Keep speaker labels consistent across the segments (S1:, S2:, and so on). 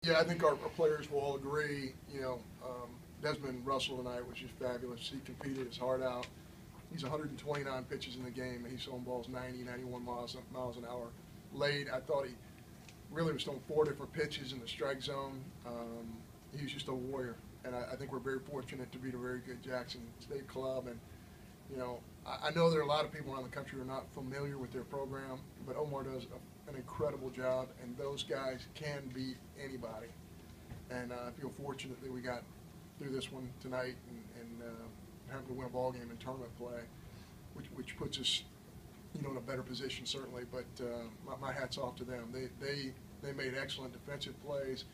S1: Yeah, I think our players will all agree. Desmond Russell tonight was just fabulous. He competed his heart out. He's 129 pitches in the game, and he's throwing balls 90, 91 miles an hour. Late, I thought he really was throwing 4 different pitches in the strike zone. He was just a warrior, and I think we're very fortunate to beat a very good Jackson State club. And I know there are a lot of people around the country who are not familiar with their program, but Omar does an incredible job, and those guys can beat anybody. And I feel fortunate that we got through this one tonight and having to win a ball game in tournament play, which puts us, in a better position certainly. But my hat's off to them. They made excellent defensive plays.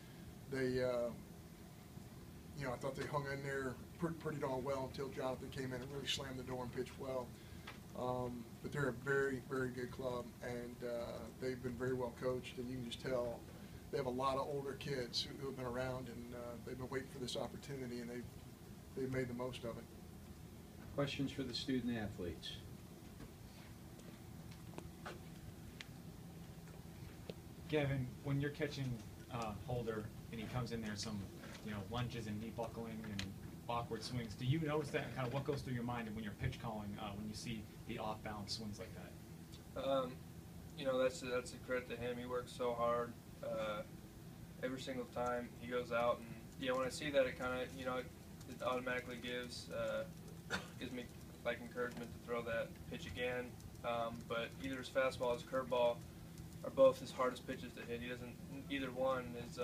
S1: They, I thought they hung in there pretty darn well until Jonathan came in and really slammed the door and pitched well. But they're a very, very good club, and they've been very well coached, and you can just tell they have a lot of older kids who have been around, and they've been waiting for this opportunity, and they've made the most of it.
S2: Questions for the student athletes?
S3: Gavin, when you're catching Holder and he comes in there some, lunges and knee buckling and awkward swings, do you notice that, and kind of what goes through your mind when you're pitch calling when you see the off-balance swings like that?
S4: That's a credit to him. He works so hard every single time he goes out, and when I see that, it kind of it automatically gives me like encouragement to throw that pitch again. But either his fastball or his curveball are both his hardest pitches to hit. Either one is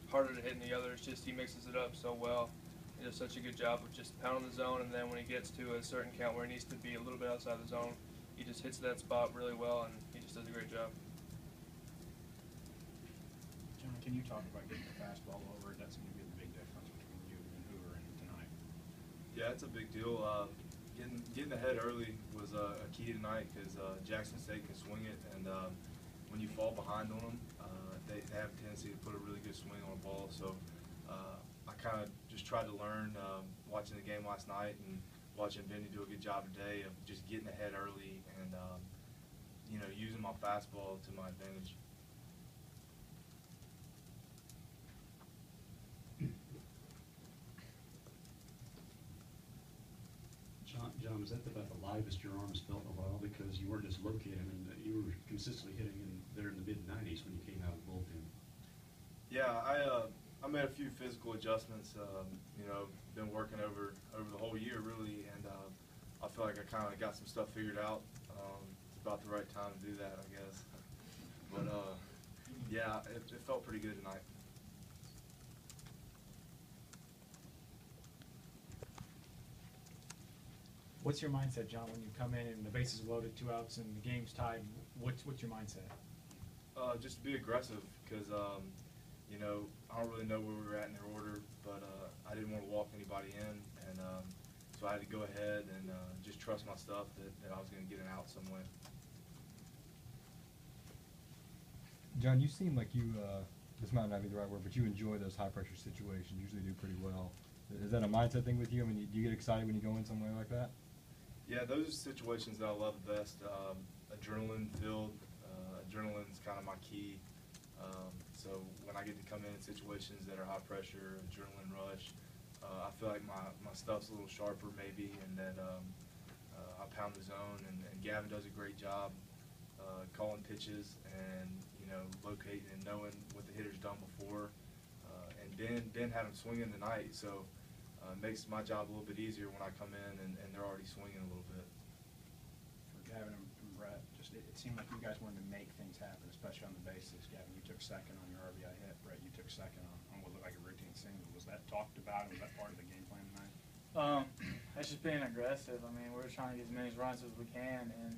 S4: harder to hit than the other. It's just he mixes it up so well. He does such a good job of just pounding the zone, and then when he gets to a certain count where he needs to be a little bit outside the zone, he just hits that spot really well, and he just does a great job.
S3: John, can you talk about getting the fastball over? That seemed to be the big difference between you and Hoover and tonight.
S5: Yeah, it's a big deal. Getting ahead early was a key tonight because Jackson State can swing it, and when you fall behind on them, they have a tendency to put a really good swing on a ball. So I kind of just tried to learn watching the game last night and watching Benny do a good job today of just getting ahead early and using my fastball to my advantage.
S6: John, was that about the livest your arms felt in a while because you weren't dislocated? I mean, you were consistently hitting there in the mid-90s when you came out of the bullpen.
S5: Yeah, I made a few physical adjustments. Been working over the whole year really, and I feel like I kind of got some stuff figured out. It's about the right time to do that, I guess. But yeah, it felt pretty good tonight.
S3: What's your mindset, John, when you come in and the bases are loaded, 2 outs, and the game's tied? What's your mindset?
S5: Just to be aggressive because, I don't really know where we were at in their order, but I didn't want to walk anybody in, and so I had to go ahead and just trust my stuff that I was going to get an out some way.
S7: John, you seem like you, this might not be the right word, but you enjoy those high-pressure situations, usually do pretty well. Is that a mindset thing with you? I mean, do you get excited when you go in somewhere like that?
S5: Yeah, those are situations that I love the best. Adrenaline filled. Adrenaline's kind of my key. So when I get to come in situations that are high pressure, adrenaline rush, I feel like my stuff's a little sharper maybe, and that I pound the zone. And Gavin does a great job calling pitches and locating and knowing what the hitter's done before. And Ben had him swinging tonight, so it makes my job a little bit easier when I come in and they're already swinging a little bit.
S8: For Gavin and Brett, it seemed like you guys wanted to make things happen, especially on the bases. Gavin, you took second on your RBI hit. Brett, you took second on what looked like a routine single. Was that talked about, and was that part of the game plan tonight?
S9: It's just being aggressive. I mean, we're trying to get as many runs as we can and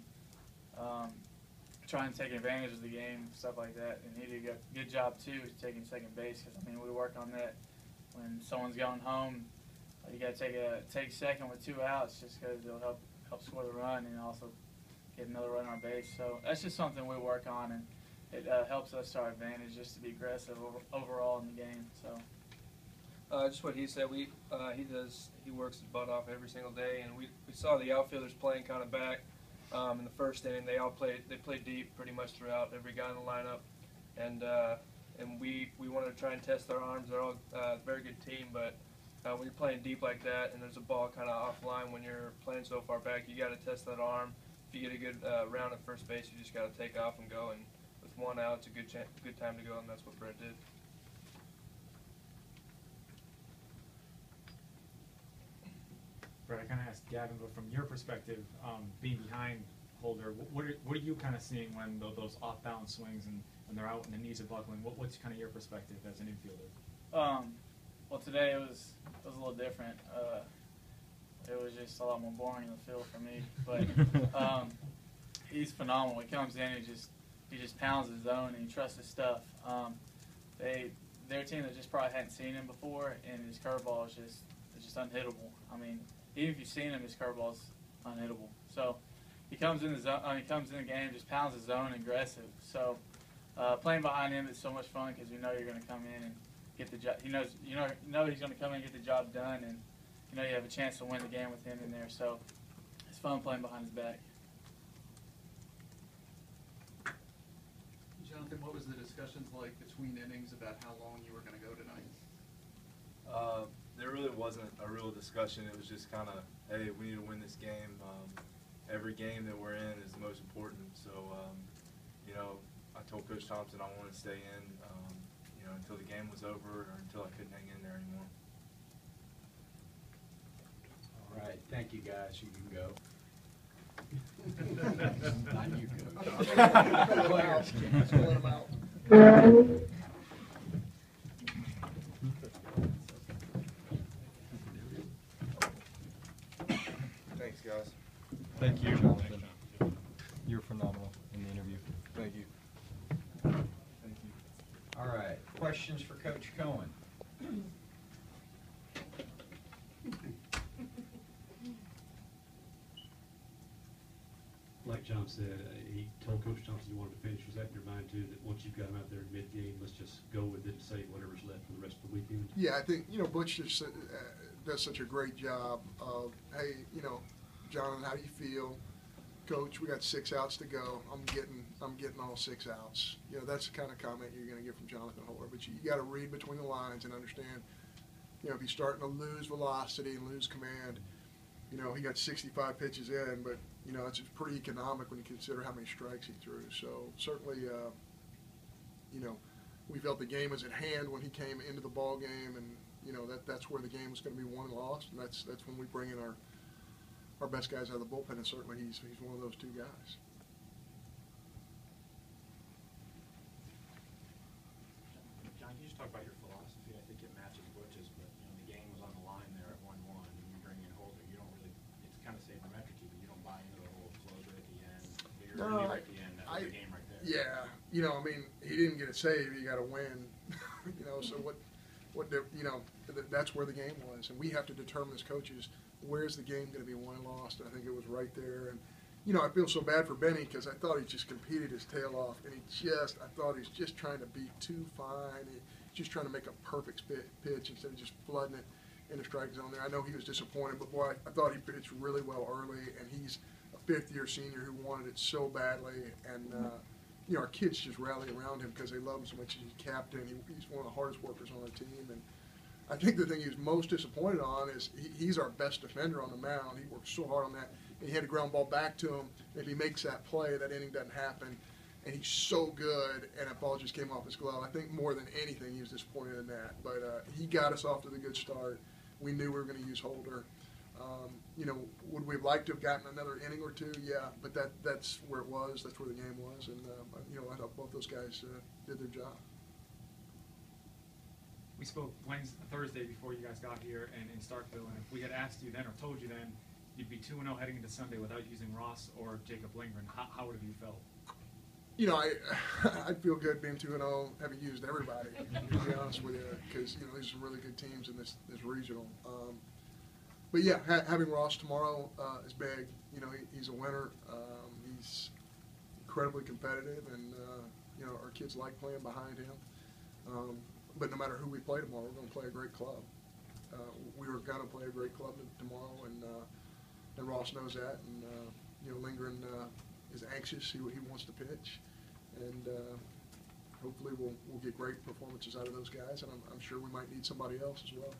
S9: trying to take advantage of the game, stuff like that. And he did a good job, too, taking second base because, I mean, we work on that when someone's going home. You got to take second with 2 outs just because it'll help score the run and also get another run on base. So that's just something we work on, and it helps us to our advantage just to be aggressive overall in the game. So
S4: just what he said, he works his butt off every single day, and we saw the outfielders playing kind of back in the first inning. They played deep pretty much throughout, every guy in the lineup, and and we want to try and test their arms. They're all a very good team, but when you're playing deep like that and there's a ball kind of offline when you're playing so far back, you got to test that arm. If you get a good round at first base, you just got to take off and go. And with one out, it's a good time to go, and that's what Brett did.
S3: Brett, I kind of asked Gavin, but from your perspective, being behind Holder, what are you kind of seeing when those off-balance swings and they're out and the knees are buckling? What's kind of your perspective as an infielder?
S9: Well, today it was a little different. It was just a lot more boring in the field for me. But he's phenomenal. He comes in, he just pounds his zone and he trusts his stuff. They're a team that just probably hadn't seen him before, and his curveball is just unhittable. I mean, even if you've seen him, his curveball is unhittable. So he comes in the zone. He comes in the game, just pounds his zone, aggressive. So playing behind him is so much fun because you know you're going to come in and get the job. You know he's going to come in and get the job done, and you know you have a chance to win the game with him in there. So it's fun playing behind his back.
S10: Jonathan, what was the discussions like between innings about how long you were going to go tonight?
S5: There really wasn't a real discussion. It was just kind of, hey, we need to win this game. Every game that we're in is the most important. So, you know, I told Coach Thompson I wanted to stay in, you know, until the game was over or until I couldn't hang in there anymore.
S2: All right, thank you guys. You can go.
S1: Not
S2: you
S1: go.
S2: Players.
S1: Let's let him out.
S5: Thanks, guys.
S7: Thank you, Jonathan. You're phenomenal in the interview.
S1: Thank you.
S5: Thank you.
S2: All right, questions for Coach Cohen?
S6: Like John said, he told Coach Thompson he wanted to finish. Was that in your mind too, that once you've got him out there mid-game, let's just go with it and save whatever's left for the rest of the weekend?
S1: Yeah, I think, you know, Butch just does such a great job of, hey, you know, Jonathan, how do you feel? Coach, we got 6 outs to go. I'm getting all 6 outs. You know, that's the kind of comment you're going to get from Jonathan Holder. But you got to read between the lines and understand, you know, if he's starting to lose velocity and lose command, you know, he got 65 pitches in, but, you know, it's pretty economic when you consider how many strikes he threw. So certainly, you know, we felt the game was at hand when he came into the ball game, and, you know, that's where the game was going to be won and lost, and that's when we bring in our best guys out of the bullpen, and certainly he's one of those 2 guys.
S8: John, can you just talk about your philosophy? I think it matches Butch's, but you know the game was on the line there at 1-1, and you bring in Holder. You don't really, it's kind of sabermetric, but you don't buy into the whole closer at the end. You're
S1: No,
S8: right at the end. That was the game right there.
S1: Yeah, you know, I mean, he didn't get a save. He got a win. You know, so you know, that's where the game was, and we have to determine as coaches where's the game going to be won and lost. And I think it was right there. And you know, I feel so bad for Benny because I thought he just competed his tail off, and I thought he was just trying to be too fine. He's just trying to make a perfect pitch instead of just flooding it in the strike zone there. I know he was disappointed, but boy, I thought he pitched really well early, and he's a 5th-year senior who wanted it so badly, and you know, our kids just rally around him because they love him so much. He's captain. He's one of the hardest workers on our team, and I think the thing he was most disappointed on is he's our best defender on the mound. He worked so hard on that, and he had a ground ball back to him. If he makes that play, that inning doesn't happen, and he's so good, and that ball just came off his glove. I think more than anything, he was disappointed in that. But he got us off to the good start. We knew we were going to use Holder. You know, would we have liked to have gotten another inning or 2? Yeah, but that's where it was. That's where the game was, and you know, I thought both those guys did their job.
S3: We spoke Thursday before you guys got here and in Starkville, and if we had asked you then or told you then you'd be 2-0 heading into Sunday without using Ross or Jacob Lindgren, how would have you felt?
S1: You know, I'd feel good being 2-0, having used everybody, to be honest with you, because, you know, these are really good teams in this regional. But, yeah, having Ross tomorrow is big. You know, he's a winner. He's incredibly competitive, and, you know, our kids like playing behind him. But no matter who we play tomorrow, we're going to play a great club. We were going to play a great club tomorrow, and Ross knows that. And, you know, Lindgren is anxious. He wants to pitch. And, hopefully we'll get great performances out of those guys, and I'm sure we might need somebody else as well.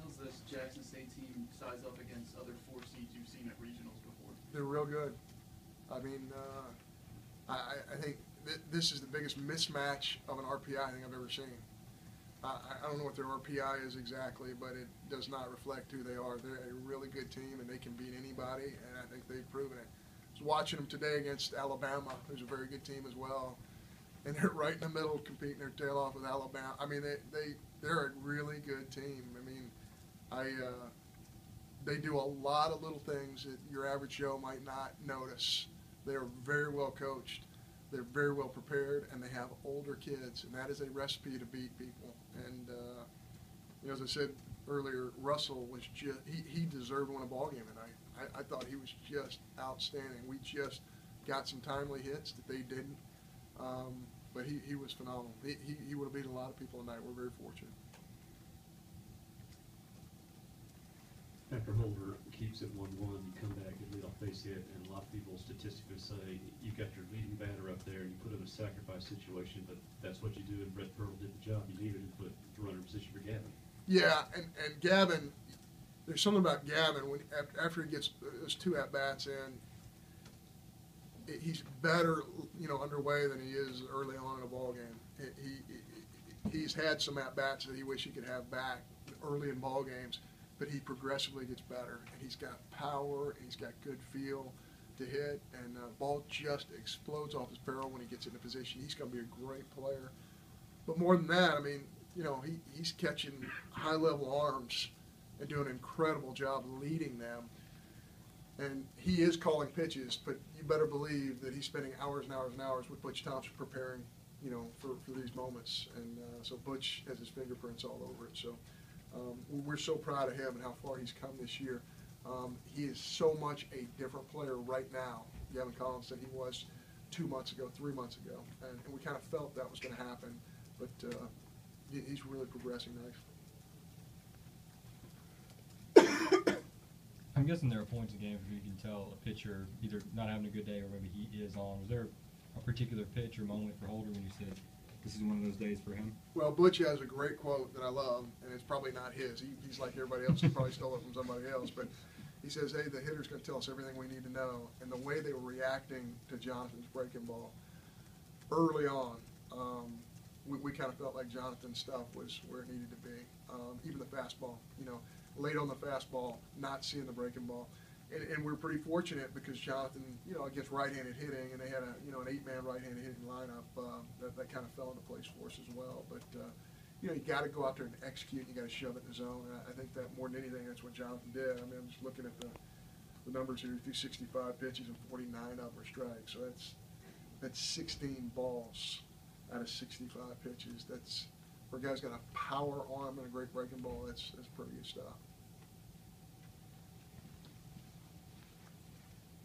S10: How's this Jackson State team size up against other 4 seeds you've seen at regionals before?
S1: They're real good. I mean, I think this is the biggest mismatch of an RPI I think I've ever seen. I don't know what their RPI is exactly, but it does not reflect who they are. They're a really good team, and they can beat anybody, and I think they've proven it. I was watching them today against Alabama, who's a very good team as well, and they're right in the middle competing their tail off with Alabama. I mean, they're a really good team. I mean, they do a lot of little things that your average Joe might not notice. They're very well coached. They're very well prepared, and they have older kids, and that is a recipe to beat people. And you know, as I said earlier, Russell was he deserved to win a ball game tonight. I thought he was just outstanding. We just got some timely hits that they didn't, but he was phenomenal. He would have beat a lot of people tonight. We're very fortunate.
S6: After Holder keeps it 1-1, you come back and lead off base hit, and a lot of people statistically say you got your leading batter up there and you put him in a sacrifice situation, but that's what you do, and Brett Pearl did the job you needed to put the runner in position for Gavin.
S1: Yeah, and Gavin, there's something about Gavin when after he gets those 2 at-bats in, he's better, you know, underway than he is early on in a ball game. He's had some at-bats that he wish he could have back early in ball games, but he progressively gets better, and he's got power, and he's got good feel to hit, and the ball just explodes off his barrel when he gets into position. He's going to be a great player. But more than that, I mean, you know, he's catching high-level arms and doing an incredible job leading them. And he is calling pitches, but you better believe that he's spending hours and hours and hours with Butch Thompson preparing, you know, for these moments. And so Butch has his fingerprints all over it. So we're so proud of him and how far he's come this year. He is so much a different player right now, Gavin Collins, than he was 2 months ago, 3 months ago. And we kind of felt that was going to happen, but he's really progressing nicely.
S7: I'm guessing there are points in games where you can tell a pitcher either not having a good day or maybe he is on. Was there a particular pitch or moment for Holder when you said this is one of those days for him?
S1: Well, Butch has a great quote that I love, and it's probably not his. He's like everybody else. He probably stole it from somebody else. But he says, hey, the hitter's going to tell us everything we need to know. And the way they were reacting to Jonathan's breaking ball early on, we kind of felt like Jonathan's stuff was where it needed to be. Even the fastball, you know, late on the fastball, not seeing the breaking ball. And we're pretty fortunate because Jonathan, you know, against right-handed hitting, and they had an 8-man right-handed hitting lineup that kind of fell into place for us as well. But you know, you got to go out there and execute. You got to shove it in the zone. And I think that more than anything, that's what Jonathan did. I mean, I'm just looking at the numbers here. He threw 65 pitches and 49 of them were strikes. So that's 16 balls out of 65 pitches. That's for a guy's got a power arm and a great breaking ball. That's pretty good stuff.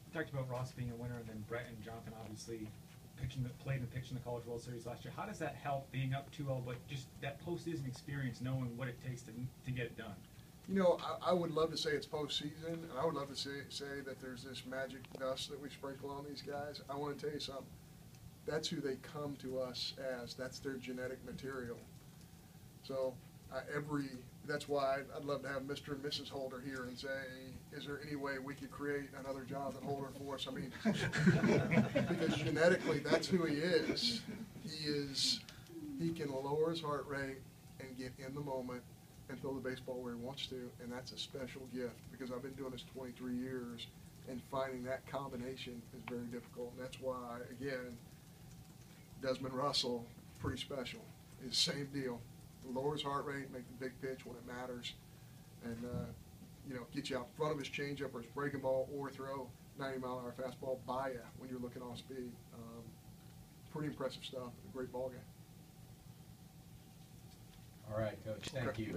S3: You talked about Ross being a winner, and then Brett and Jonathan obviously played and pitched in the College World Series last year. How does that help being up 2-0, but just that postseason experience, knowing what it takes to get it done?
S1: You know, I would love to say it's postseason, and I would love to say that there's this magic dust that we sprinkle on these guys. I want to tell you something. That's who they come to us as. That's their genetic material. So that's why I'd love to have Mr. and Mrs. Holder here and say, is there any way we could create another Jonathan Holder for us? I mean, because genetically, that's who he is. He can lower his heart rate and get in the moment and throw the baseball where he wants to, and that's a special gift because I've been doing this 23 years, and finding that combination is very difficult. And that's why, again, Desmond Russell, pretty special. It's the same deal. Lower his heart rate, make the big pitch when it matters, and you know, get you out in front of his changeup or his breaking ball, or throw 90-mile-an-hour fastball by you when you're looking off speed. Pretty impressive stuff. A great ball game.
S2: All right, Coach. Thank
S1: Okay.
S2: you.